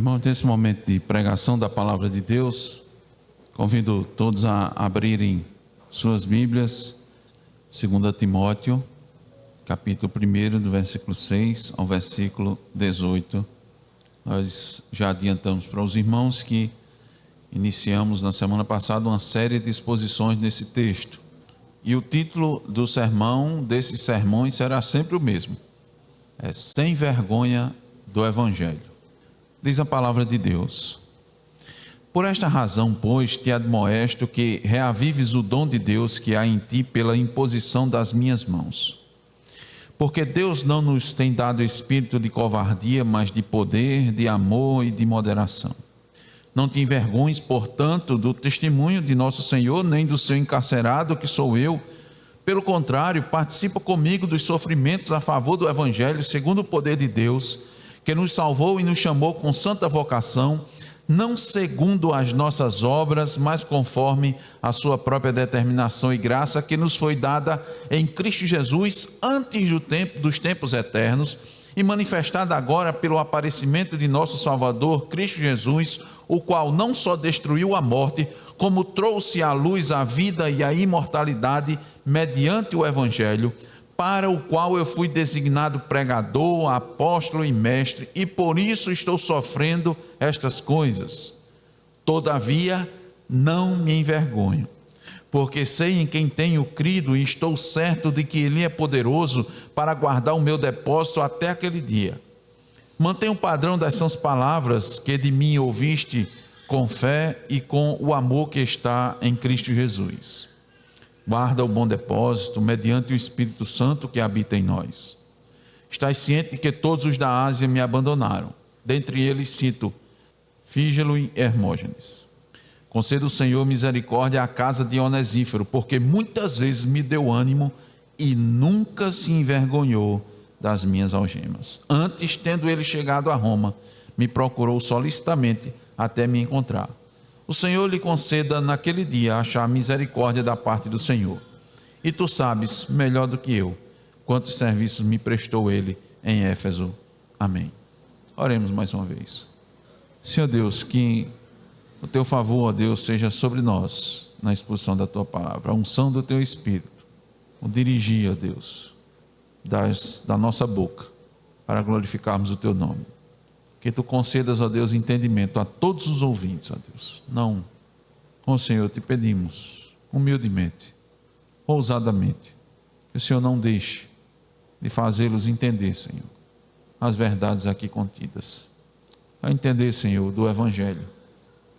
Irmãos, nesse momento de pregação da palavra de Deus, convido todos a abrirem suas Bíblias, 2 Timóteo, capítulo 1, do versículo 6 ao versículo 18. Nós já adiantamos para os irmãos que iniciamos na semana passada uma série de exposições nesse texto. E o título do sermão, desses sermões, será sempre o mesmo. É Sem Vergonha do Evangelho. Diz a palavra de Deus: por esta razão, pois, te admoesto que reavives o dom de Deus que há em ti pela imposição das minhas mãos. Porque Deus não nos tem dado espírito de covardia, mas de poder, de amor e de moderação. Não te envergonhes, portanto, do testemunho de nosso Senhor, nem do seu encarcerado, que sou eu. Pelo contrário, participa comigo dos sofrimentos a favor do Evangelho, segundo o poder de Deus, que nos salvou e nos chamou com santa vocação, não segundo as nossas obras, mas conforme a sua própria determinação e graça, que nos foi dada em Cristo Jesus antes dos tempos eternos, e manifestada agora pelo aparecimento de nosso Salvador, Cristo Jesus, o qual não só destruiu a morte, como trouxe à luz a vida e a imortalidade mediante o Evangelho, para o qual eu fui designado pregador, apóstolo e mestre, e por isso estou sofrendo estas coisas. Todavia, não me envergonho, porque sei em quem tenho crido e estou certo de que Ele é poderoso para guardar o meu depósito até aquele dia. Mantenha o padrão das sãs palavras que de mim ouviste com fé e com o amor que está em Cristo Jesus. Guarda o bom depósito mediante o Espírito Santo que habita em nós. Estás ciente de que todos os da Ásia me abandonaram. Dentre eles cito Fígelo e Hermógenes. Conceda o Senhor misericórdia à casa de Onesíforo, porque muitas vezes me deu ânimo e nunca se envergonhou das minhas algemas. Antes, tendo ele chegado a Roma, me procurou solicitamente até me encontrar. O Senhor lhe conceda naquele dia achar misericórdia da parte do Senhor. E tu sabes, melhor do que eu, quantos serviços me prestou ele em Éfeso. Amém. Oremos mais uma vez. Senhor Deus, que o teu favor, ó Deus, seja sobre nós na exposição da tua palavra, a unção do teu Espírito, o dirigir, ó Deus, da nossa boca, para glorificarmos o teu nome. Que tu concedas, ó Deus, entendimento a todos os ouvintes, ó Deus. Não, ó Senhor, te pedimos, humildemente, ousadamente, que o Senhor não deixe de fazê-los entender, Senhor, as verdades aqui contidas. A entender, Senhor, do Evangelho,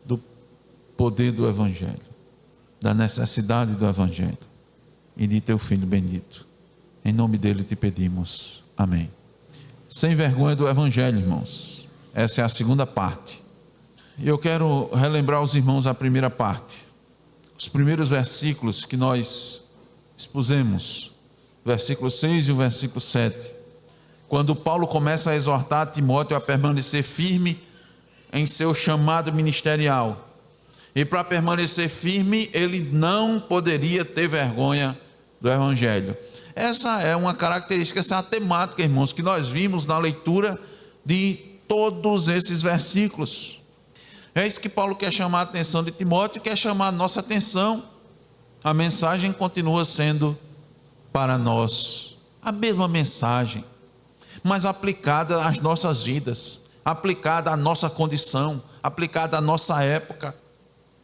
do poder do Evangelho, da necessidade do Evangelho e de teu Filho bendito. Em nome dele te pedimos. Amém. Sem vergonha do Evangelho, irmãos. Essa é a segunda parte. E eu quero relembrar aos irmãos a primeira parte. Os primeiros versículos que nós expusemos, o versículo 6 e o versículo 7. Quando Paulo começa a exortar Timóteo a permanecer firme em seu chamado ministerial. E para permanecer firme, ele não poderia ter vergonha do Evangelho. Essa é uma característica, essa é a temática, irmãos, que nós vimos na leitura de todos esses versículos. É isso que Paulo quer chamar a atenção de Timóteo, quer chamar a nossa atenção. A mensagem continua sendo para nós a mesma mensagem, mas aplicada às nossas vidas, aplicada à nossa condição, aplicada à nossa época,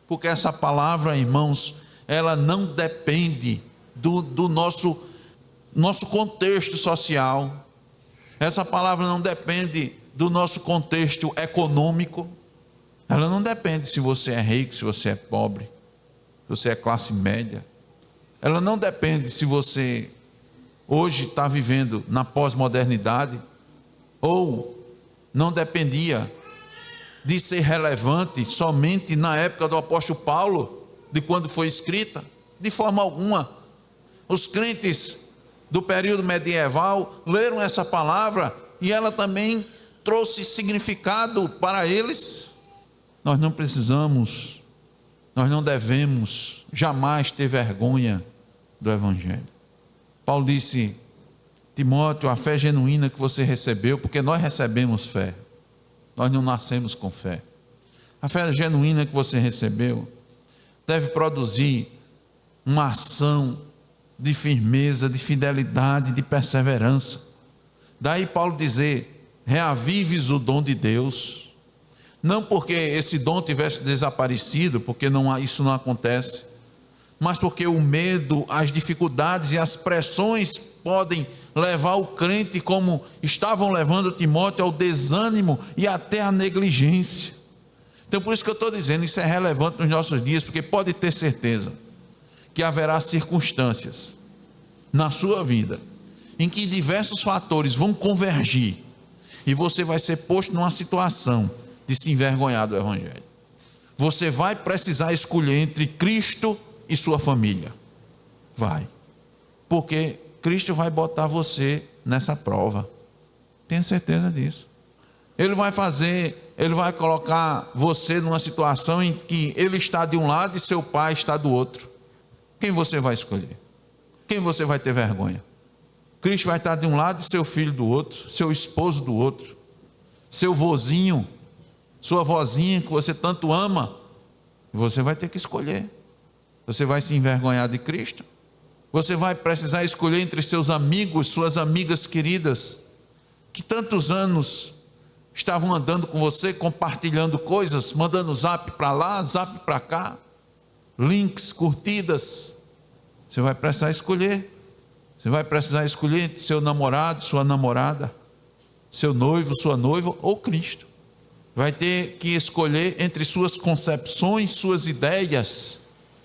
porque essa palavra, irmãos, ela não depende do nosso contexto social. Essa palavra não depende do nosso contexto econômico. Ela não depende se você é rico, se você é pobre, se você é classe média. Ela não depende se você hoje está vivendo na pós-modernidade, ou não dependia de ser relevante somente na época do apóstolo Paulo, de quando foi escrita, de forma alguma. Os crentes do período medieval leram essa palavra e ela também trouxe significado para eles. Nós não precisamos, nós não devemos jamais ter vergonha do Evangelho. Paulo disse: Timóteo, a fé genuína que você recebeu, porque nós recebemos fé, nós não nascemos com fé. A fé genuína que você recebeu deve produzir uma ação de firmeza, de fidelidade, de perseverança. Daí Paulo dizer: reavives o dom de Deus. Não porque esse dom tivesse desaparecido, porque isso não acontece, mas porque o medo, as dificuldades e as pressões podem levar o crente, como estavam levando Timóteo, ao desânimo e até à negligência. Então por isso que eu estou dizendo, isso é relevante nos nossos dias, porque pode ter certeza que haverá circunstâncias na sua vida em que diversos fatores vão convergir e você vai ser posto numa situação de se envergonhar do Evangelho. Você vai precisar escolher entre Cristo e sua família. Vai. Porque Cristo vai botar você nessa prova. Tenha certeza disso. Ele vai colocar você numa situação em que ele está de um lado e seu pai está do outro. Quem você vai escolher? Quem você vai ter vergonha? Cristo vai estar de um lado e seu filho do outro, seu esposo do outro, seu vozinho, sua vozinha que você tanto ama. Você vai ter que escolher. Você vai se envergonhar de Cristo? Você vai precisar escolher entre seus amigos, suas amigas queridas, que tantos anos estavam andando com você, compartilhando coisas, mandando zap para lá, zap para cá, links, curtidas. Você vai precisar escolher. Você vai precisar escolher entre seu namorado, sua namorada, seu noivo, sua noiva ou Cristo. Vai ter que escolher entre suas concepções, suas ideias,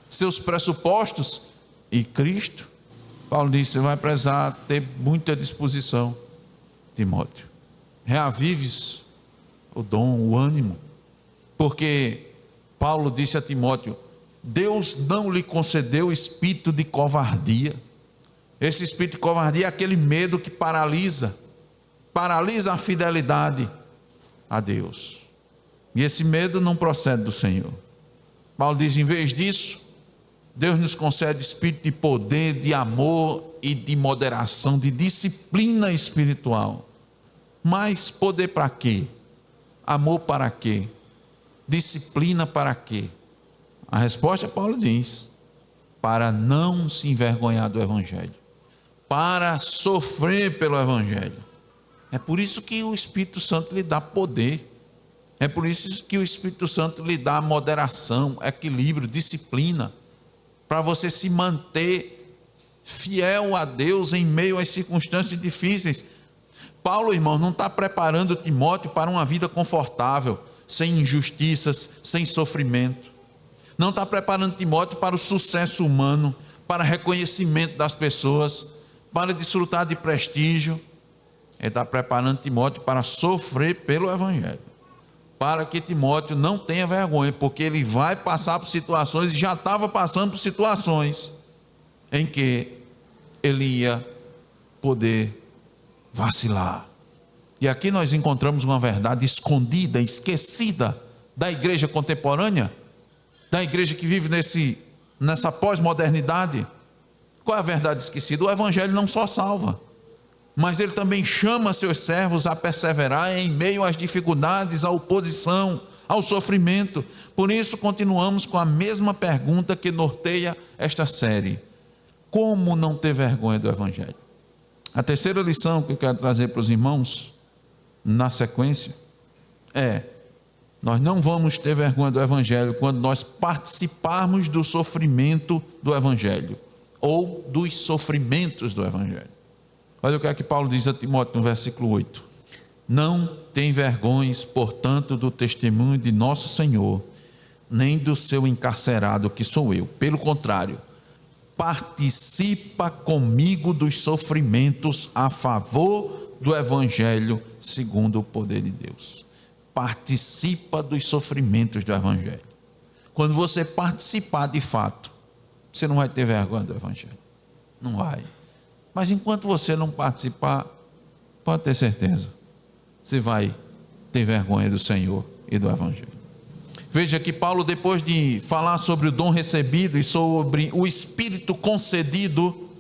seus pressupostos e Cristo. Paulo disse: você vai precisar ter muita disposição, Timóteo. Reavives o dom, o ânimo, porque Paulo disse a Timóteo: Deus não lhe concedeu espírito de covardia. Esse espírito de covardia é aquele medo que paralisa a fidelidade a Deus. E esse medo não procede do Senhor. Paulo diz: em vez disso, Deus nos concede espírito de poder, de amor e de moderação, de disciplina espiritual. Mas poder para quê? Amor para quê? Disciplina para quê? A resposta, Paulo diz: para não se envergonhar do Evangelho, para sofrer pelo Evangelho. É por isso que o Espírito Santo lhe dá poder. É por isso que o Espírito Santo lhe dá moderação, equilíbrio, disciplina, para você se manter fiel a Deus em meio às circunstâncias difíceis. Paulo, irmão, não está preparando Timóteo para uma vida confortável, sem injustiças, sem sofrimento. Não está preparando Timóteo para o sucesso humano, para reconhecimento das pessoas, para desfrutar de prestígio. Ele está preparando Timóteo para sofrer pelo Evangelho, para que Timóteo não tenha vergonha, porque ele vai passar por situações, e já estava passando por situações em que ele ia poder vacilar. E aqui nós encontramos uma verdade escondida, esquecida da igreja contemporânea, da igreja que vive nessa pós-modernidade. Qual é a verdade esquecida? O Evangelho não só salva, mas ele também chama seus servos a perseverar em meio às dificuldades, à oposição, ao sofrimento. Por isso continuamos com a mesma pergunta que norteia esta série: como não ter vergonha do Evangelho? A terceira lição que eu quero trazer para os irmãos, na sequência, nós não vamos ter vergonha do Evangelho quando nós participarmos do sofrimento do Evangelho, ou dos sofrimentos do Evangelho. Olha o que é que Paulo diz a Timóteo no versículo 8: não tem vergonhas, portanto, do testemunho de nosso Senhor, nem do seu encarcerado, que sou eu. Pelo contrário, participa comigo dos sofrimentos a favor do Evangelho, segundo o poder de Deus. Participa dos sofrimentos do Evangelho. Quando você participar de fato, você não vai ter vergonha do Evangelho. Não vai. Mas enquanto você não participar, pode ter certeza, você vai ter vergonha do Senhor e do Evangelho. Veja que Paulo, depois de falar sobre o dom recebido e sobre o Espírito concedido,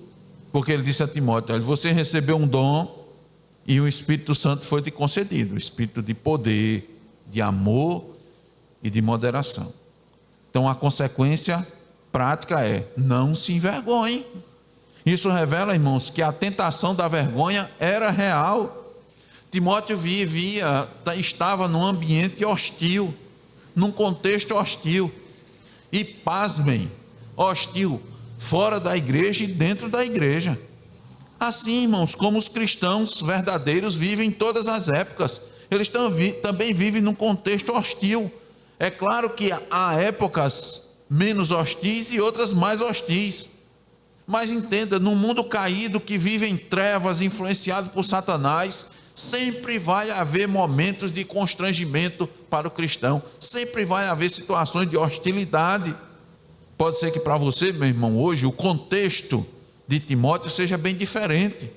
porque ele disse a Timóteo: olha, você recebeu um dom e o Espírito Santo foi te concedido, o Espírito de poder, de amor e de moderação. Então a consequência prática é: não se envergonhe. Isso revela, irmãos, que a tentação da vergonha era real. Timóteo estava num ambiente hostil, num contexto hostil. E pasmem, hostil fora da igreja e dentro da igreja. Assim, irmãos, como os cristãos verdadeiros vivem em todas as épocas, eles também vivem num contexto hostil. É claro que há épocas menos hostis e outras mais hostis. Mas entenda, no mundo caído que vive em trevas, influenciado por Satanás, sempre vai haver momentos de constrangimento para o cristão. Sempre vai haver situações de hostilidade. Pode ser que para você, meu irmão, hoje o contexto de Timóteo seja bem diferente.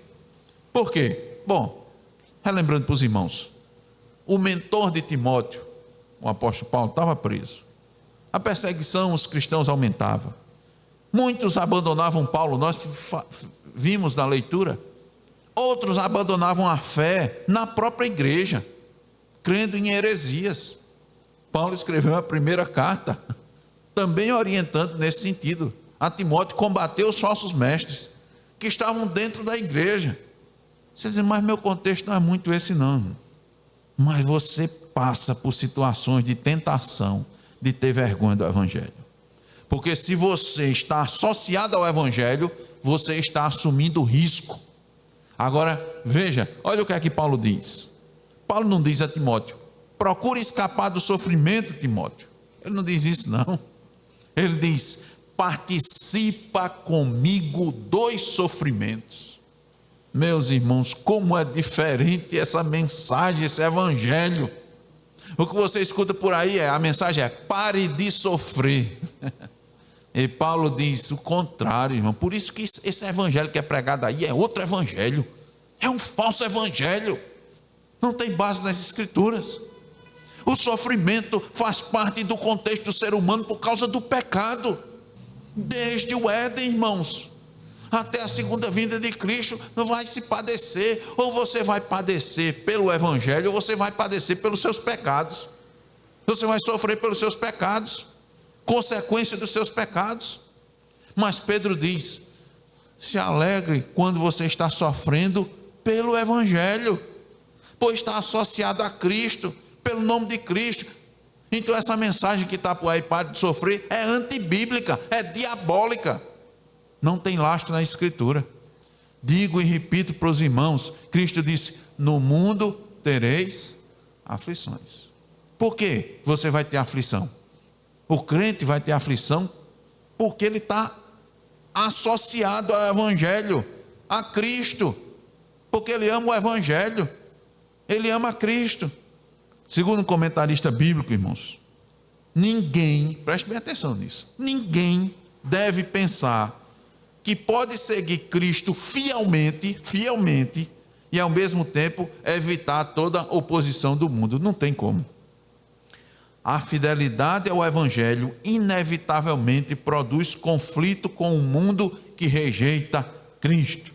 Por quê? Bom, relembrando para os irmãos, o mentor de Timóteo, o apóstolo Paulo, estava preso. A perseguição aos cristãos aumentava. Muitos abandonavam Paulo, nós vimos na leitura. Outros abandonavam a fé na própria igreja, crendo em heresias. Paulo escreveu a primeira carta, também orientando nesse sentido, a Timóteo combater os falsos mestres, que estavam dentro da igreja. Você diz, mas meu contexto não é muito esse não. Mas você passa por situações de tentação, de ter vergonha do evangelho. Porque se você está associado ao evangelho, você está assumindo risco. Agora, veja, olha o que é que Paulo diz. Paulo não diz a Timóteo, procure escapar do sofrimento, Timóteo. Ele não diz isso não. Ele diz, participa comigo dos sofrimentos. Meus irmãos, como é diferente essa mensagem, esse evangelho. O que você escuta por aí, a mensagem é, pare de sofrer. E Paulo diz o contrário, irmão. Por isso que esse evangelho que é pregado aí é outro evangelho. É um falso evangelho. Não tem base nas escrituras. O sofrimento faz parte do contexto do ser humano por causa do pecado. Desde o Éden, irmãos, até a segunda vinda de Cristo, não vai se padecer. Ou você vai padecer pelo evangelho, ou você vai padecer pelos seus pecados. Você vai sofrer pelos seus pecados, consequência dos seus pecados. Mas Pedro diz, se alegre quando você está sofrendo pelo evangelho, pois está associado a Cristo, pelo nome de Cristo. Então essa mensagem que está por aí, pare de sofrer, é antibíblica, é diabólica, não tem lastro na escritura. Digo e repito para os irmãos, Cristo disse, no mundo tereis aflições. Por que você vai ter aflição? O crente vai ter aflição porque ele está associado ao evangelho, a Cristo, porque ele ama o evangelho, ele ama Cristo. Segundo um comentarista bíblico, irmãos, ninguém, preste bem atenção nisso, ninguém deve pensar que pode seguir Cristo fielmente e ao mesmo tempo evitar toda oposição do mundo. Não tem como. A fidelidade ao evangelho inevitavelmente produz conflito com o mundo que rejeita Cristo.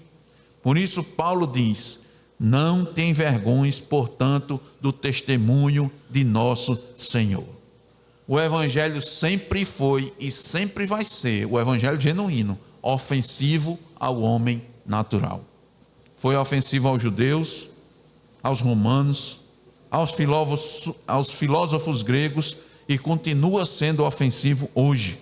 Por isso Paulo diz, não tem vergonha, portanto, do testemunho de nosso Senhor. O evangelho sempre foi e sempre vai ser, o evangelho genuíno, ofensivo ao homem natural. Foi ofensivo aos judeus, aos romanos, aos filósofos gregos e continua sendo ofensivo hoje.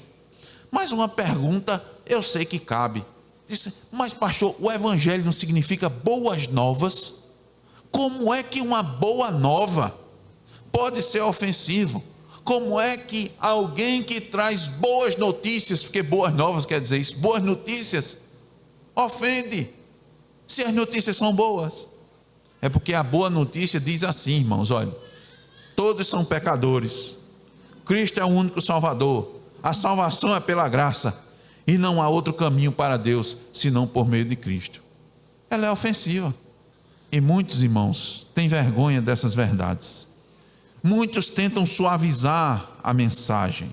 Mas uma pergunta eu sei que cabe. Disse, mas pastor, o evangelho não significa boas novas? Como é que uma boa nova pode ser ofensivo? Como é que alguém que traz boas notícias, porque boas novas quer dizer isso, boas notícias, ofende, se as notícias são boas? É porque a boa notícia diz assim, irmãos, olha, todos são pecadores, Cristo é o único Salvador, a salvação é pela graça, e não há outro caminho para Deus, senão por meio de Cristo. Ela é ofensiva, e muitos irmãos têm vergonha dessas verdades. Muitos tentam suavizar a mensagem,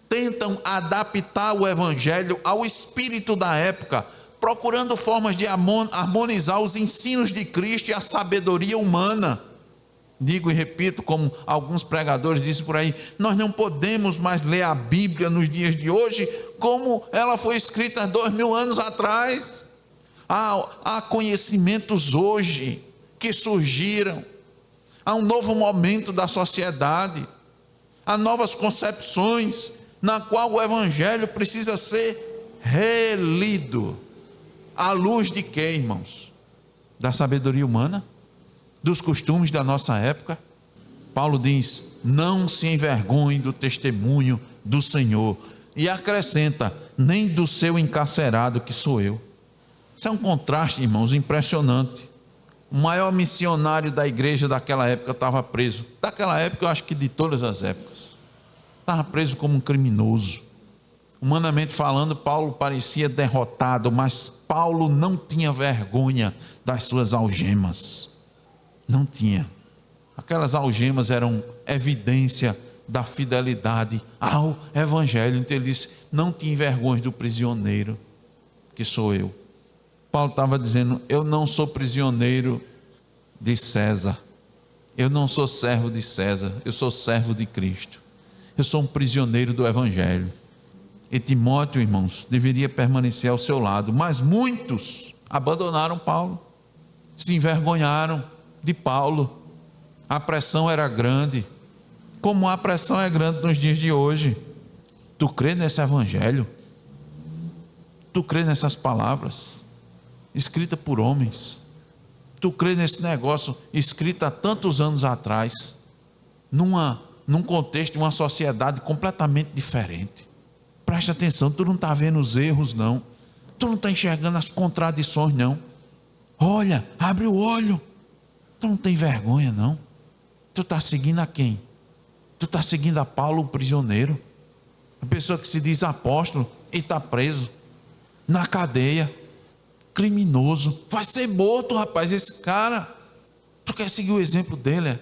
tentam adaptar o evangelho ao espírito da época, procurando formas de harmonizar os ensinos de Cristo e a sabedoria humana. Digo e repito, como alguns pregadores dizem por aí, nós não podemos mais ler a Bíblia nos dias de hoje como ela foi escrita há 2000 anos atrás. Há conhecimentos hoje que surgiram, há um novo momento da sociedade, há novas concepções, na qual o Evangelho precisa ser relido. À luz de quê, irmãos? Da sabedoria humana? Dos costumes da nossa época? Paulo diz: não se envergonhe do testemunho do Senhor, e acrescenta: nem do seu encarcerado, que sou eu. Isso é um contraste, irmãos, impressionante. O maior missionário da igreja daquela época estava preso. Daquela época, eu acho que de todas as épocas. Estava preso como um criminoso. Humanamente falando, Paulo parecia derrotado, mas Paulo não tinha vergonha das suas algemas. Não tinha. Aquelas algemas eram evidência da fidelidade ao Evangelho. Então ele disse: não te envergonhes do prisioneiro, que sou eu. Paulo estava dizendo: eu não sou prisioneiro de César, eu não sou servo de César, eu sou servo de Cristo, eu sou um prisioneiro do Evangelho. E Timóteo, irmãos, deveria permanecer ao seu lado, mas muitos abandonaram Paulo, se envergonharam de Paulo. A pressão era grande, como a pressão é grande nos dias de hoje. Tu crê nesse Evangelho? Tu crê nessas palavras escrita por homens? Tu crê nesse negócio escrito há tantos anos atrás, num contexto de uma sociedade completamente diferente? Presta atenção, tu não está vendo os erros não, tu não está enxergando as contradições não. Olha, abre o olho. Tu não tem vergonha não? Tu está seguindo a quem? Tu está seguindo a Paulo, o prisioneiro, a pessoa que se diz apóstolo e está preso na cadeia, criminoso, vai ser morto, rapaz, esse cara. Tu quer seguir o exemplo dele? É?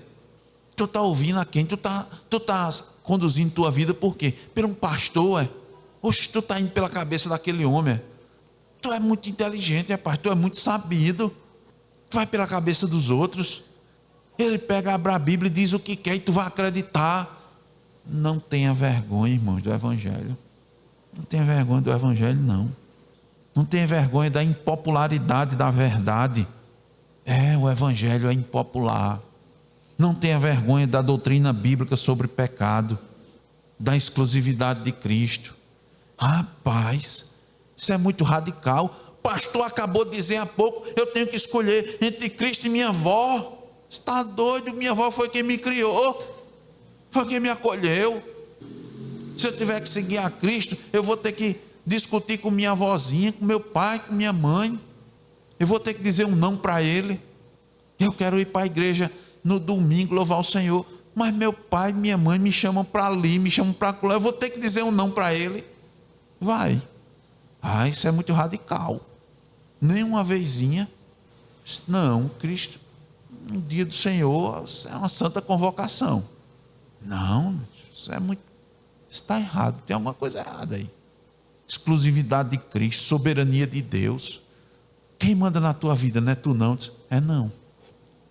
Tu está ouvindo a quem? Tu tá conduzindo tua vida por quê? Por um pastor? É? Oxe, tu está indo pela cabeça daquele homem? É? Tu é muito inteligente, rapaz, tu é muito sabido, tu vai pela cabeça dos outros. Ele pega, abre a Bíblia e diz o que quer e tu vai acreditar. Não tenha vergonha, irmãos, do Evangelho. Não tenha vergonha do Evangelho, não. Não tenha vergonha da impopularidade da verdade. O Evangelho é impopular. Não tenha vergonha da doutrina bíblica sobre pecado, da exclusividade de Cristo. Rapaz, isso é muito radical. O pastor acabou de dizer há pouco: eu tenho que escolher entre Cristo e minha avó. Está doido? Minha avó foi quem me criou, foi quem me acolheu. Se eu tiver que seguir a Cristo, eu vou ter que discutir com minha avózinha, com meu pai, com minha mãe. Eu vou ter que dizer um não para ele. Eu quero ir para a igreja no domingo louvar o Senhor, mas meu pai e minha mãe me chamam para ali, me chamam para lá. Eu vou ter que dizer um não para ele. Vai. Isso é muito radical. Nem uma vezinha. Não, Cristo, no dia do Senhor, isso é uma santa convocação. Não, isso está errado, tem alguma coisa errada aí. Exclusividade de Cristo, soberania de Deus. Quem manda na tua vida? Não é tu não? Não,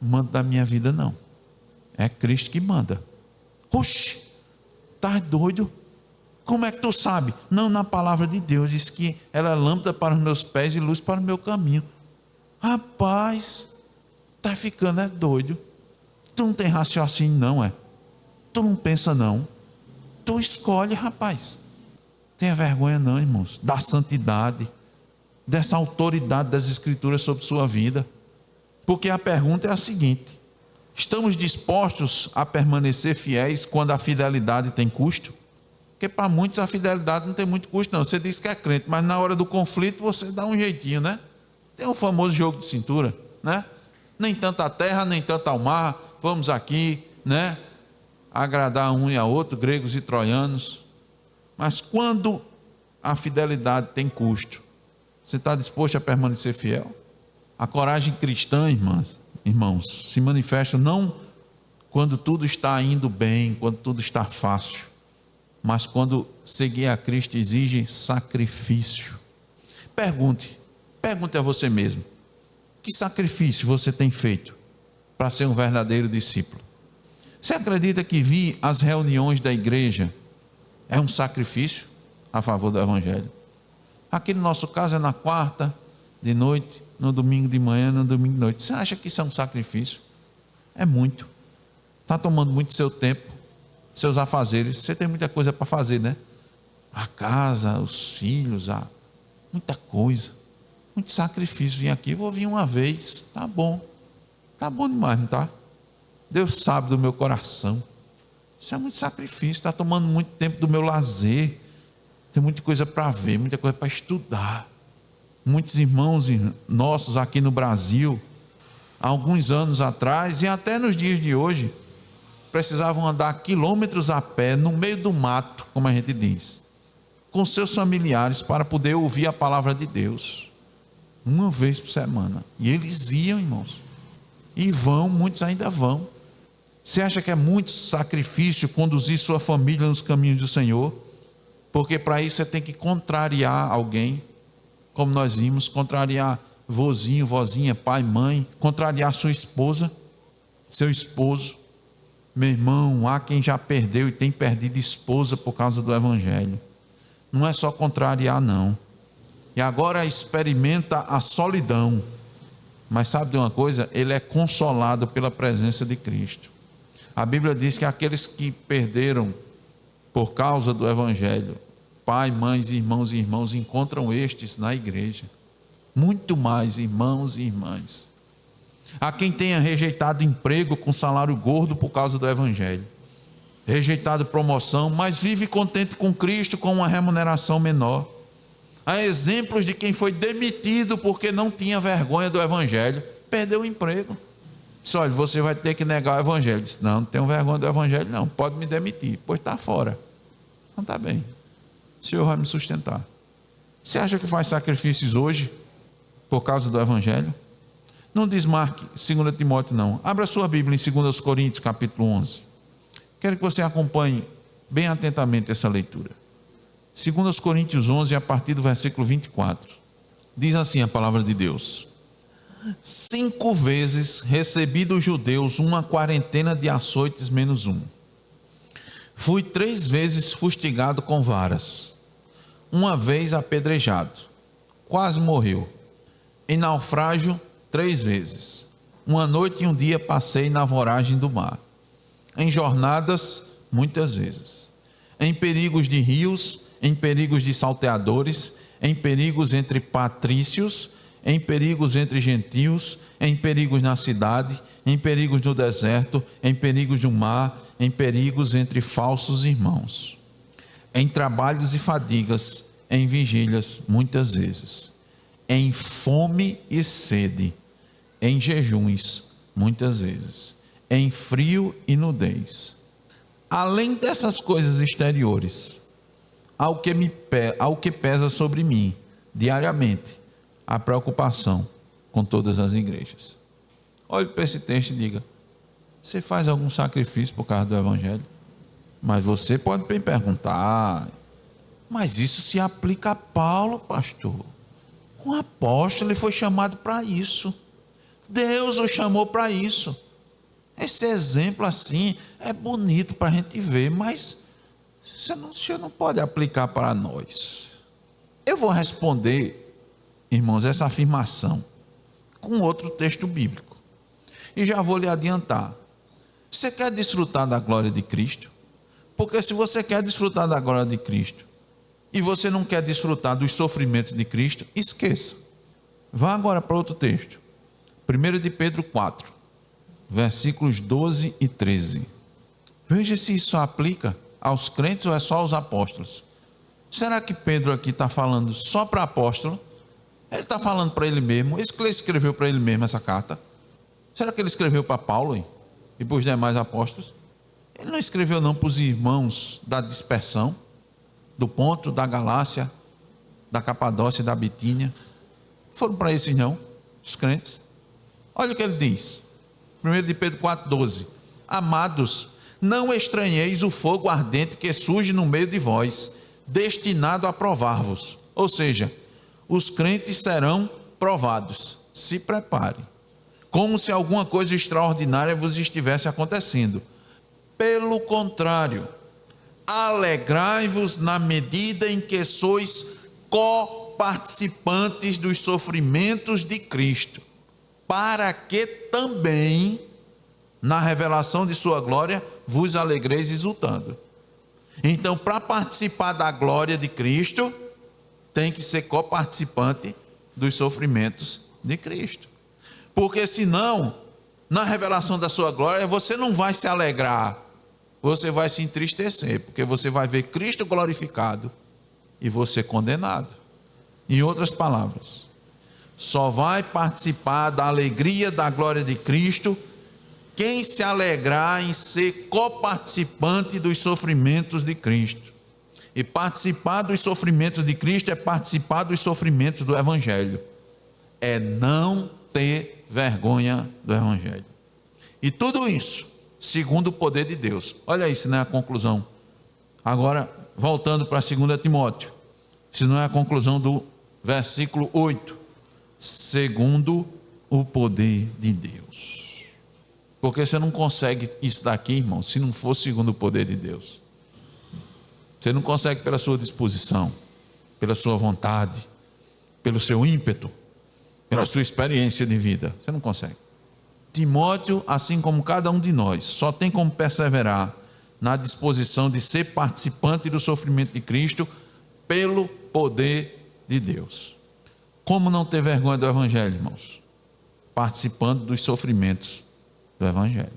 manda na minha vida não, é Cristo que manda. Oxe, tá doido? Como é que tu sabe? Não, na palavra de Deus diz que ela é lâmpada para os meus pés e luz para o meu caminho. Rapaz, tá ficando doido. Tu não tem raciocínio não, tu não pensa não, tu escolhe, rapaz. Tenha vergonha não, irmãos, da santidade, dessa autoridade das Escrituras sobre sua vida. Porque a pergunta é a seguinte: estamos dispostos a permanecer fiéis quando a fidelidade tem custo? Porque para muitos a fidelidade não tem muito custo não. Você diz que é crente, mas na hora do conflito você dá um jeitinho, né? Tem o famoso jogo de cintura, né? Nem tanto a terra, nem tanto ao mar. Vamos aqui, né? Agradar um e a outro, gregos e troianos. Mas quando a fidelidade tem custo, você está disposto a permanecer fiel? A coragem cristã, irmãos, se manifesta não quando tudo está indo bem, quando tudo está fácil, mas quando seguir a Cristo exige sacrifício. Pergunte a você mesmo: que sacrifício você tem feito para ser um verdadeiro discípulo? Você acredita que vir às reuniões da igreja é um sacrifício a favor do Evangelho? Aqui no nosso caso é na quarta de noite, no domingo de manhã, no domingo de noite. Você acha que isso é um sacrifício? É muito. Está tomando muito seu tempo, seus afazeres. Você tem muita coisa para fazer, né? A casa, os filhos, muita coisa. Muito sacrifício. Vim aqui, vou vir uma vez. Tá bom demais, não tá? Deus sabe do meu coração. Isso é muito sacrifício, está tomando muito tempo do meu lazer. Tem muita coisa para ver, muita coisa para estudar. Muitos irmãos nossos aqui no Brasil, há alguns anos atrás e até nos dias de hoje, precisavam andar quilômetros a pé no meio do mato, como a gente diz, com seus familiares para poder ouvir a palavra de Deus, uma vez por semana. E eles iam, irmãos, e vão, muitos ainda vão. Você acha que é muito sacrifício conduzir sua família nos caminhos do Senhor? Porque para isso você tem que contrariar alguém, como nós vimos, contrariar vozinho, vozinha, pai, mãe, contrariar sua esposa, seu esposo. Meu irmão, há quem já perdeu e tem perdido esposa por causa do Evangelho. Não é só contrariar, não. E agora experimenta a solidão. Mas sabe de uma coisa? Ele é consolado pela presença de Cristo. A Bíblia diz que aqueles que perderam por causa do Evangelho, pai, mães, irmãos e irmãos, encontram estes na igreja. Muito mais irmãos e irmãs. Há quem tenha rejeitado emprego com salário gordo por causa do Evangelho, rejeitado promoção, mas vive contente com Cristo com uma remuneração menor. Há exemplos de quem foi demitido porque não tinha vergonha do Evangelho, perdeu o emprego. Disse: olha, você vai ter que negar o Evangelho. Disse: não tenho vergonha do Evangelho não, pode me demitir. Pois está fora. Então está bem, o Senhor vai me sustentar. Você acha que faz sacrifícios hoje por causa do Evangelho? Não desmarque 2 Timóteo não. Abra sua Bíblia em 2 Coríntios capítulo 11. Quero que você acompanhe bem atentamente essa leitura. 2 Coríntios 11, a partir do versículo 24. Diz assim a palavra de Deus: 5 vezes recebi dos judeus uma quarentena de açoites menos um. Fui 3 vezes fustigado com varas. Uma vez apedrejado. Quase morreu. Em naufrágio 3 vezes. Uma noite e um dia passei na voragem do mar. Em jornadas, muitas vezes. Em perigos de rios, em perigos de salteadores, em perigos entre patrícios, em perigos entre gentios, em perigos na cidade, em perigos no deserto, em perigos no mar, em perigos entre falsos irmãos. Em trabalhos e fadigas, em vigílias, muitas vezes. Em fome e sede, em jejuns, muitas vezes, em frio e nudez. Além dessas coisas exteriores, ao que pesa sobre mim, diariamente, a preocupação com todas as igrejas. Olhe para esse texto e diga: você faz algum sacrifício por causa do Evangelho? Mas você pode bem perguntar: mas isso se aplica a Paulo, pastor? Um apóstolo, ele foi chamado para isso. Deus o chamou para isso. Esse exemplo assim é bonito para a gente ver, mas o senhor não pode aplicar para nós. Eu vou responder, irmãos, essa afirmação com outro texto bíblico. E já vou lhe adiantar. Você quer desfrutar da glória de Cristo? Porque se você quer desfrutar da glória de Cristo e você não quer desfrutar dos sofrimentos de Cristo, esqueça. Vá agora para outro texto. 1 de Pedro 4, versículos 12 e 13. Veja se isso aplica aos crentes ou é só aos apóstolos. Será que Pedro aqui está falando só para apóstolo? Ele está falando para ele mesmo? Isso que ele escreveu para ele mesmo, essa carta? Será que ele escreveu para Paulo, hein? E para os demais apóstolos? Ele não escreveu não para os irmãos da dispersão, do Ponto, da Galácia, da Capadócia e da Bitínia? Foram para esses não, os crentes. Olha o que ele diz, 1 de Pedro 4,12: amados, não estranheis o fogo ardente que surge no meio de vós, destinado a provar-vos. Ou seja, os crentes serão provados. Se prepare, como se alguma coisa extraordinária vos estivesse acontecendo, Pelo contrário, alegrai-vos na medida em que sois coparticipantes dos sofrimentos de Cristo, para que também, na revelação de sua glória, vos alegreis exultando. Então, para participar da glória de Cristo, tem que ser coparticipante dos sofrimentos de Cristo. Porque senão, na revelação da sua glória, você não vai se alegrar, você vai se entristecer, porque você vai ver Cristo glorificado e você condenado. Em outras palavras, só vai participar da alegria da glória de Cristo quem se alegrar em ser coparticipante dos sofrimentos de Cristo. E participar dos sofrimentos de Cristo é participar dos sofrimentos do Evangelho. É não ter vergonha do Evangelho. E tudo isso, segundo o poder de Deus. Olha isso, não é a conclusão. Agora, voltando para 2 Timóteo. Isso não é a conclusão do versículo 8. Segundo o poder de Deus. Porque você não consegue isso daqui, irmão, se não for segundo o poder de Deus. Você não consegue pela sua disposição, pela sua vontade, pelo seu ímpeto, pela sua experiência de vida. Você não consegue. Timóteo, assim como cada um de nós, só tem como perseverar na disposição de ser participante do sofrimento de Cristo pelo poder de Deus. Como não ter vergonha do Evangelho, irmãos? Participando dos sofrimentos do Evangelho.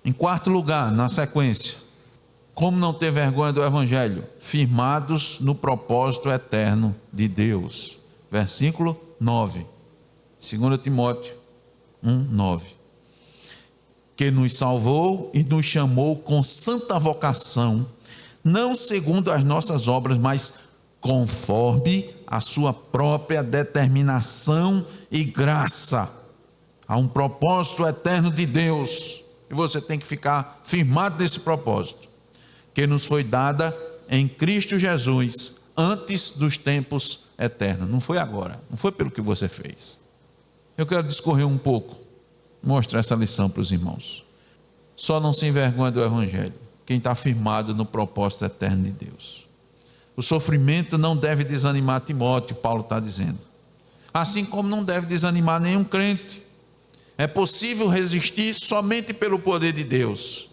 Em quarto lugar, na sequência, como não ter vergonha do Evangelho? Firmados no propósito eterno de Deus. Versículo 9. 2 Timóteo 1:9. Que nos salvou e nos chamou com santa vocação, não segundo as nossas obras, mas conforme a sua própria determinação e graça. Há um propósito eterno de Deus, e você tem que ficar firmado nesse propósito, que nos foi dada em Cristo Jesus, antes dos tempos eternos. Não foi agora, não foi pelo que você fez. Eu quero discorrer um pouco, mostrar essa lição para os irmãos. Só não se envergonha do Evangelho quem está firmado no propósito eterno de Deus. O sofrimento não deve desanimar Timóteo, Paulo está dizendo. Assim como não deve desanimar nenhum crente. É possível resistir somente pelo poder de Deus.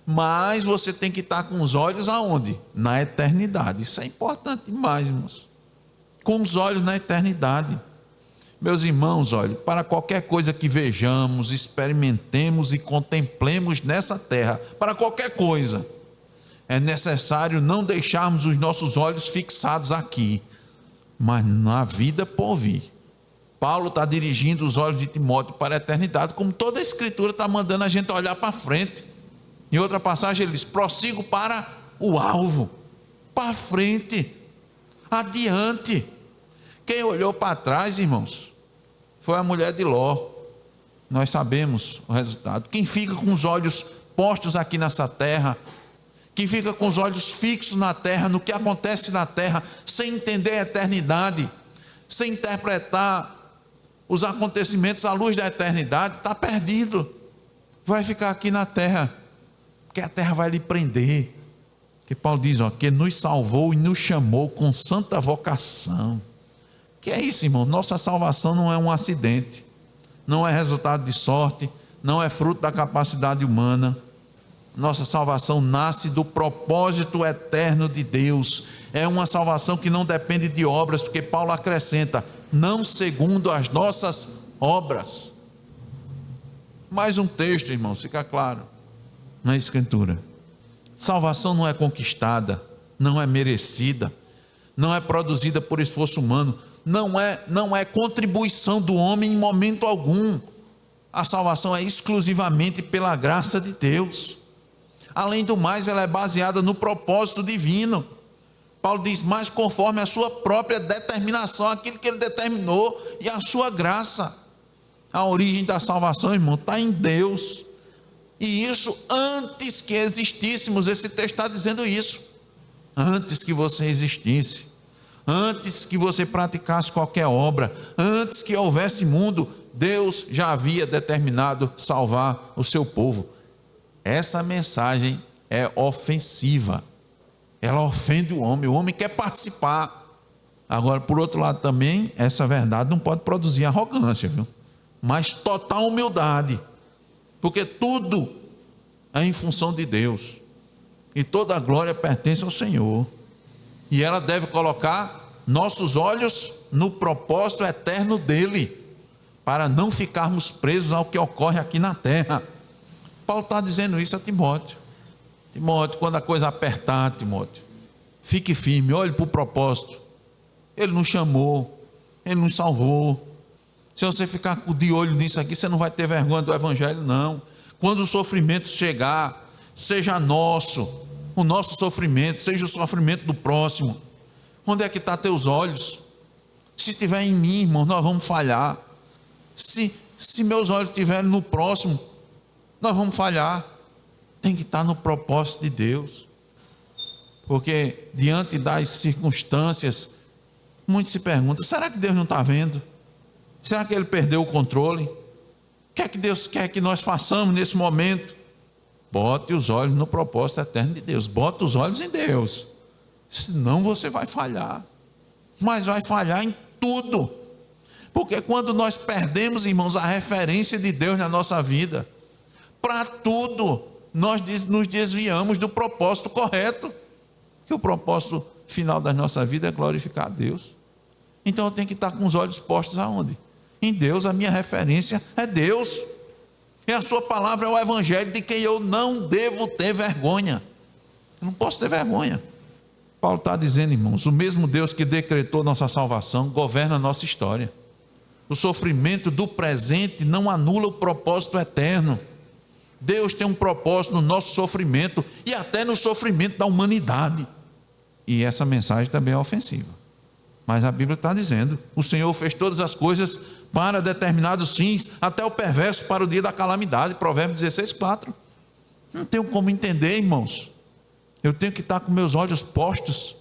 Mas você tem que estar com os olhos aonde? Na eternidade. Isso é importante demais, irmãos. Com os olhos na eternidade. Meus irmãos, olha, para qualquer coisa que vejamos, experimentemos e contemplemos nessa terra, para qualquer coisa, é necessário não deixarmos os nossos olhos fixados aqui, mas na vida por vir. Paulo está dirigindo os olhos de Timóteo para a eternidade, como toda a Escritura está mandando a gente olhar para frente. Em outra passagem ele diz, prossigo para o alvo, para frente, adiante. Quem olhou para trás, irmãos, foi a mulher de Ló. Nós sabemos o resultado. Quem fica com os olhos postos aqui nessa terra, quem fica com os olhos fixos na terra, no que acontece na terra, sem entender a eternidade, sem interpretar os acontecimentos à luz da eternidade, está perdido. Vai ficar aqui na terra, porque a terra vai lhe prender. Que Paulo diz, ó, que nos salvou e nos chamou com santa vocação. Que é isso, irmão? Nossa salvação não é um acidente, não é resultado de sorte, não é fruto da capacidade humana. Nossa salvação nasce do propósito eterno de Deus. É uma salvação que não depende de obras, porque Paulo acrescenta, não segundo as nossas obras. Mais um texto, irmãos, fica claro na Escritura. Salvação não é conquistada, não é merecida, não é produzida por esforço humano, não é contribuição do homem em momento algum. A salvação é exclusivamente pela graça de Deus. Além do mais, ela é baseada no propósito divino. Paulo diz, mas conforme a sua própria determinação, aquilo que ele determinou, e a sua graça. A origem da salvação, irmão, está em Deus. E isso antes que existíssemos. Esse texto está dizendo isso. Antes que você existisse, antes que você praticasse qualquer obra, antes que houvesse mundo, Deus já havia determinado salvar o seu povo. Essa mensagem é ofensiva. Ela ofende o homem quer participar. Agora, por outro lado também, essa verdade não pode produzir arrogância, viu? Mas total humildade, porque tudo é em função de Deus, e toda a glória pertence ao Senhor, e ela deve colocar nossos olhos no propósito eterno dele, para não ficarmos presos ao que ocorre aqui na terra. Paulo está dizendo isso a Timóteo. Timóteo, quando a coisa apertar, Timóteo, fique firme, olhe para o propósito. Ele nos chamou, ele nos salvou. Se você ficar de olho nisso aqui, você não vai ter vergonha do evangelho, não. Quando o sofrimento chegar, seja nosso, o nosso sofrimento, seja o sofrimento do próximo. Onde é que está teus olhos? Se estiver em mim, irmão, nós vamos falhar. Se meus olhos estiverem no próximo, nós vamos falhar. Tem que estar no propósito de Deus, porque diante das circunstâncias, muitos se perguntam: será que Deus não está vendo? Será que Ele perdeu o controle? O que é que Deus quer que nós façamos nesse momento? Bote os olhos no propósito eterno de Deus, bote os olhos em Deus, senão você vai falhar, mas vai falhar em tudo, porque quando nós perdemos, irmãos, a referência de Deus na nossa vida, para tudo, nós nos desviamos do propósito correto, que o propósito final da nossa vida é glorificar a Deus. Então eu tenho que estar com os olhos postos aonde? Em Deus. A minha referência é Deus, e a sua palavra é o evangelho, de quem eu não devo ter vergonha. Eu não posso ter vergonha. Paulo está dizendo, irmãos, o mesmo Deus que decretou nossa salvação governa a nossa história. O sofrimento do presente não anula o propósito eterno. Deus tem um propósito no nosso sofrimento e até no sofrimento da humanidade. E essa mensagem também é ofensiva. Mas a Bíblia está dizendo: o Senhor fez todas as coisas para determinados fins, até o perverso para o dia da calamidade. Provérbios 16:4. Não tenho como entender, irmãos. Eu tenho que estar com meus olhos postos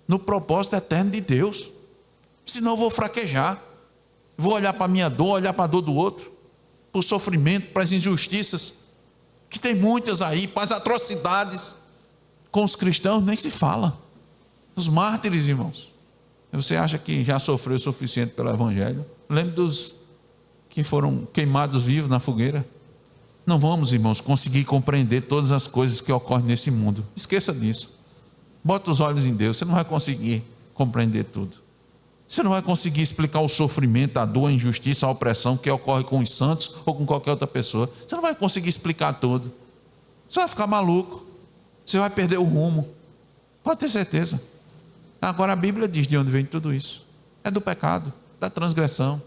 no propósito eterno de Deus, senão eu vou fraquejar. Vou olhar para a minha dor, olhar para a dor do outro, para o sofrimento, para as injustiças, que tem muitas aí, para as atrocidades. Com os cristãos nem se fala. Os mártires, irmãos, você acha que já sofreu o suficiente pelo evangelho? Lembre dos que foram queimados vivos na fogueira. Não vamos, irmãos, conseguir compreender todas as coisas que ocorrem nesse mundo. Esqueça disso. Bota os olhos em Deus. Você não vai conseguir compreender tudo. Você não vai conseguir explicar o sofrimento, a dor, a injustiça, a opressão que ocorre com os santos ou com qualquer outra pessoa. Você não vai conseguir explicar tudo. Você vai ficar maluco. Você vai perder o rumo. Pode ter certeza. Agora a Bíblia diz de onde vem tudo isso. É do pecado, da transgressão,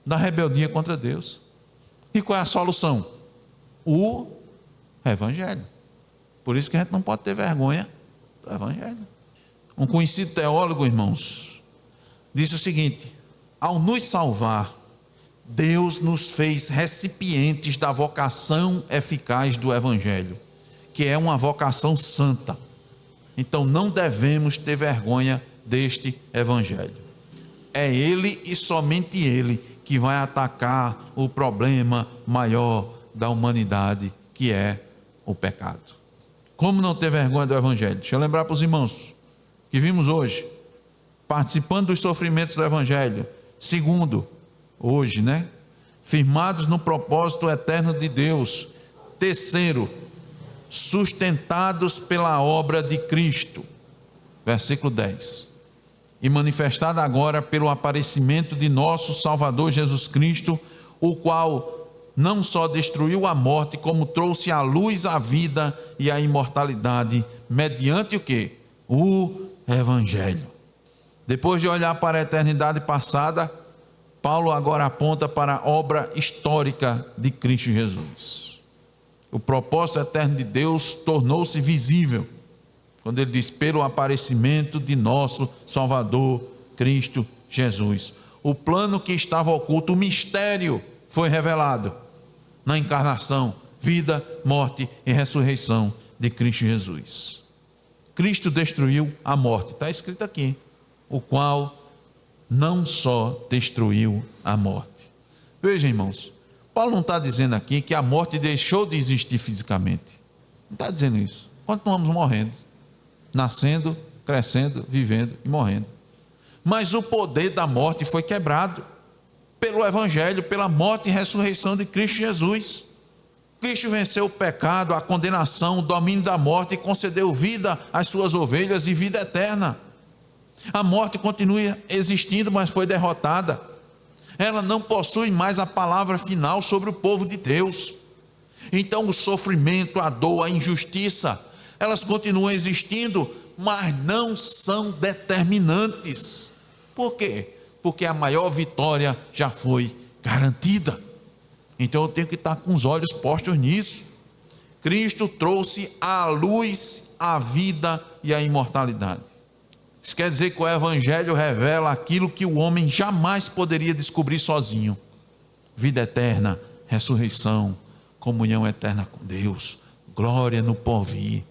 da rebeldia contra Deus. E qual é a solução? O evangelho. Por isso que a gente não pode ter vergonha do evangelho. Um conhecido teólogo, irmãos, disse o seguinte: ao nos salvar, Deus nos fez recipientes da vocação eficaz do evangelho, que é uma vocação santa. Então não devemos ter vergonha deste evangelho. É ele e somente ele que vai atacar o problema maior da humanidade, que é o pecado. Como não ter vergonha do evangelho? Deixa eu lembrar para os irmãos que vimos hoje, participando dos sofrimentos do evangelho. Segundo, hoje, firmados no propósito eterno de Deus. Terceiro, sustentados pela obra de Cristo. Versículo 10. E manifestada agora pelo aparecimento de nosso Salvador Jesus Cristo, o qual não só destruiu a morte, como trouxe à luz a vida e a imortalidade, mediante o quê? O Evangelho. Depois de olhar para a eternidade passada, Paulo agora aponta para a obra histórica de Cristo Jesus. O propósito eterno de Deus tornou-se visível quando ele diz: pelo aparecimento de nosso Salvador Cristo Jesus. O plano que estava oculto, o mistério, foi revelado na encarnação, vida, morte e ressurreição de Cristo Jesus. Cristo destruiu a morte, está escrito aqui, o qual não só destruiu a morte. Veja, irmãos, Paulo não está dizendo aqui que a morte deixou de existir fisicamente. Não está dizendo isso. Continuamos morrendo, nascendo, crescendo, vivendo e morrendo. Mas o poder da morte foi quebrado pelo Evangelho, pela morte e ressurreição de Cristo Jesus. Cristo venceu o pecado, a condenação, o domínio da morte e concedeu vida às suas ovelhas e vida eterna. A morte continua existindo, mas foi derrotada. Ela não possui mais a palavra final sobre o povo de Deus. Então o sofrimento, a dor, a injustiça, elas continuam existindo, mas não são determinantes. Por quê? Porque a maior vitória já foi garantida. Então eu tenho que estar com os olhos postos nisso. Cristo trouxe à luz a vida e a imortalidade. Isso quer dizer que o Evangelho revela aquilo que o homem jamais poderia descobrir sozinho: vida eterna, ressurreição, comunhão eterna com Deus, glória no porvir.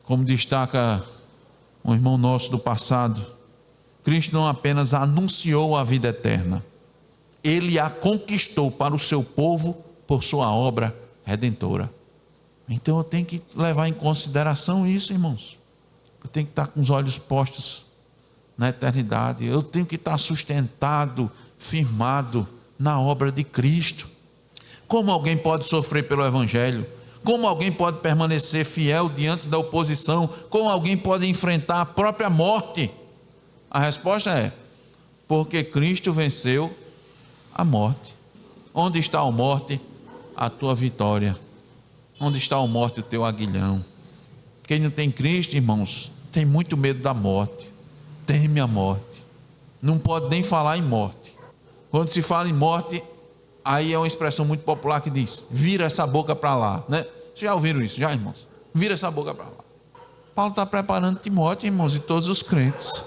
Como destaca um irmão nosso do passado, Cristo não apenas anunciou a vida eterna, Ele a conquistou para o seu povo por sua obra redentora. Então eu tenho que levar em consideração isso, irmãos. Eu tenho que estar com os olhos postos na eternidade. Eu tenho que estar sustentado, firmado na obra de Cristo. Como alguém pode sofrer pelo Evangelho? Como alguém pode permanecer fiel diante da oposição? Como alguém pode enfrentar a própria morte? A resposta é: porque Cristo venceu a morte. Onde está a morte? A tua vitória. Onde está a morte? O teu aguilhão. Quem não tem Cristo, irmãos, tem muito medo da morte, teme a morte, não pode nem falar em morte. Quando se fala em morte, aí é uma expressão muito popular que diz: vira essa boca para lá, né? Vocês já ouviram isso, já, irmãos? Vira essa boca para lá. Paulo está preparando Timóteo, irmãos, e todos os crentes.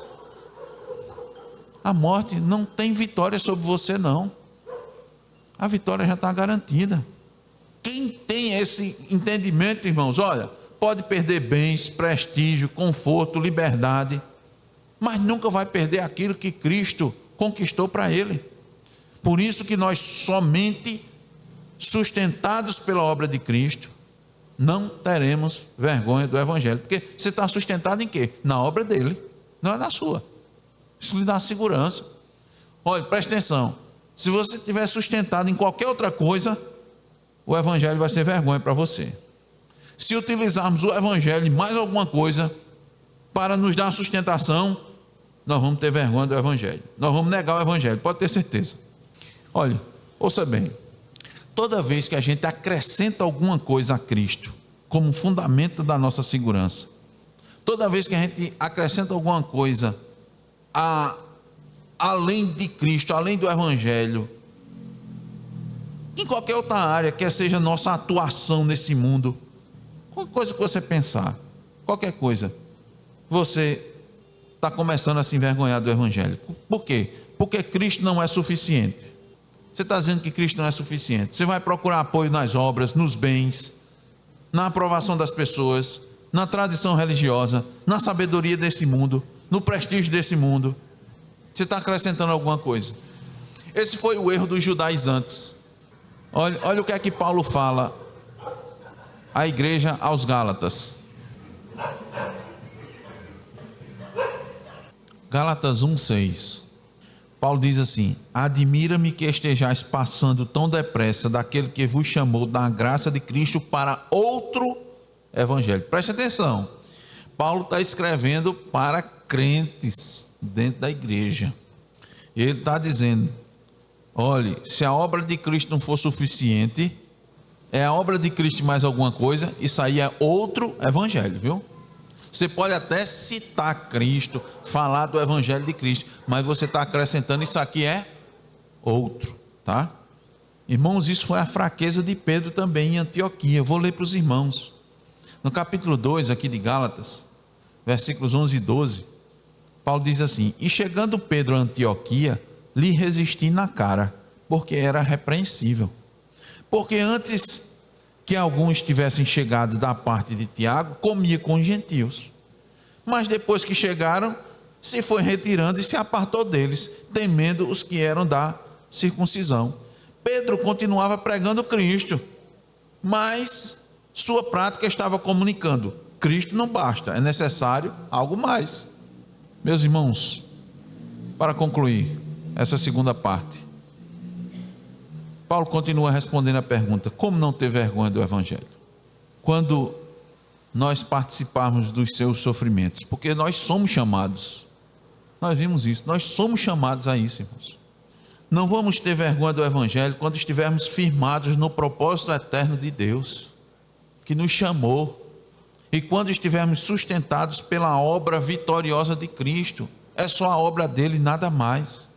A morte não tem vitória sobre você, não. A vitória já está garantida. Quem tem esse entendimento, irmãos, olha, pode perder bens, prestígio, conforto, liberdade, mas nunca vai perder aquilo que Cristo conquistou para ele. Por isso que nós, somente sustentados pela obra de Cristo, não teremos vergonha do Evangelho. Porque você está sustentado em quê? Na obra dele, não é na sua. Isso lhe dá segurança. Olha, presta atenção, se você estiver sustentado em qualquer outra coisa, o Evangelho vai ser vergonha para você. Se utilizarmos o Evangelho e mais alguma coisa para nos dar sustentação, nós vamos ter vergonha do Evangelho, nós vamos negar o Evangelho, pode ter certeza. Olha, ouça bem, toda vez que a gente acrescenta alguma coisa a Cristo, como fundamento da nossa segurança, toda vez que a gente acrescenta alguma coisa além de Cristo, além do Evangelho, em qualquer outra área, quer seja nossa atuação nesse mundo, qualquer coisa que você pensar, qualquer coisa, você está começando a se envergonhar do Evangelho. Por quê? Porque Cristo não é suficiente. Você está dizendo que Cristo não é suficiente. Você vai procurar apoio nas obras, nos bens, na aprovação das pessoas, na tradição religiosa, na sabedoria desse mundo, no prestígio desse mundo. Você está acrescentando alguma coisa. Esse foi o erro dos judaizantes. Olha o que é que Paulo fala à igreja aos Gálatas. Gálatas 1:6. Paulo diz assim: admira-me que estejais passando tão depressa daquele que vos chamou da graça de Cristo para outro evangelho. Preste atenção, Paulo está escrevendo para crentes dentro da igreja, e ele está dizendo: olhe, se a obra de Cristo não for suficiente, é a obra de Cristo mais alguma coisa, isso aí é outro evangelho, viu? Você pode até citar Cristo, falar do evangelho de Cristo, mas você está acrescentando: isso aqui é outro, tá? Irmãos, isso foi a fraqueza de Pedro também em Antioquia. Eu vou ler para os irmãos, no capítulo 2 aqui de Gálatas, versículos 11 e 12, Paulo diz assim: e chegando Pedro a Antioquia, lhe resisti na cara, porque era repreensível. Porque antes que alguns tivessem chegado da parte de Tiago, comia com os gentios. Mas depois que chegaram, se foi retirando e se apartou deles, temendo os que eram da circuncisão. Pedro continuava pregando Cristo, mas sua prática estava comunicando: Cristo não basta, é necessário algo mais. Meus irmãos, para concluir essa segunda parte, Paulo continua respondendo a pergunta: como não ter vergonha do Evangelho? Quando nós participarmos dos seus sofrimentos, porque nós somos chamados, nós vimos isso, nós somos chamados a isso, irmãos. Não vamos ter vergonha do Evangelho quando estivermos firmados no propósito eterno de Deus, que nos chamou, e quando estivermos sustentados pela obra vitoriosa de Cristo. É só a obra dele, nada mais.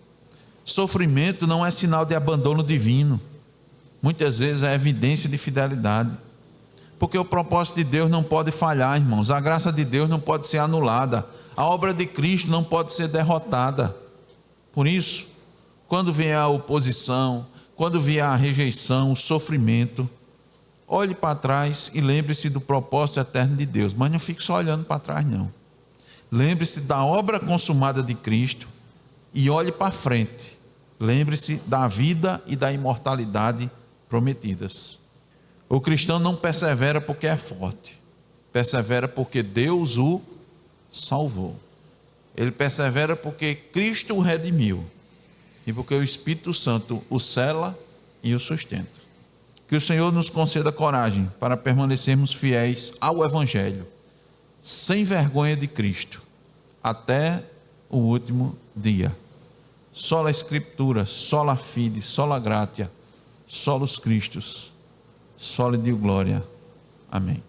Sofrimento não é sinal de abandono divino, muitas vezes é evidência de fidelidade, porque o propósito de Deus não pode falhar, irmãos. A graça de Deus não pode ser anulada, a obra de Cristo não pode ser derrotada. Por isso, quando vier a oposição, quando vier a rejeição, o sofrimento, olhe para trás e lembre-se do propósito eterno de Deus, mas não fique só olhando para trás, não. Lembre-se da obra consumada de Cristo e olhe para frente. Lembre-se da vida e da imortalidade prometidas. O cristão não persevera porque é forte, persevera porque Deus o salvou. Ele persevera porque Cristo o redimiu e porque o Espírito Santo o sela e o sustenta. Que o Senhor nos conceda coragem para permanecermos fiéis ao Evangelho, sem vergonha de Cristo, até o último dia. Sola Escritura, sola fide, sola gratia, solus Christus, soli Deo gloria. Amém.